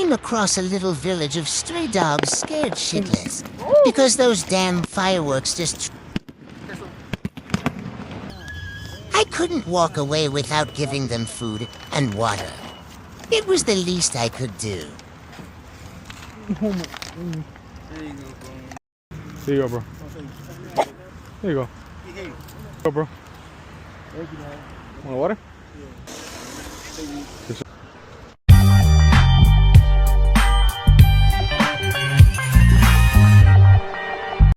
came across a little village of stray dogs scared shitless because those damn fireworks just... I couldn't walk away without giving them food and water. It was the least I could do. There you go, bro. There you go. Go, bro. Want water?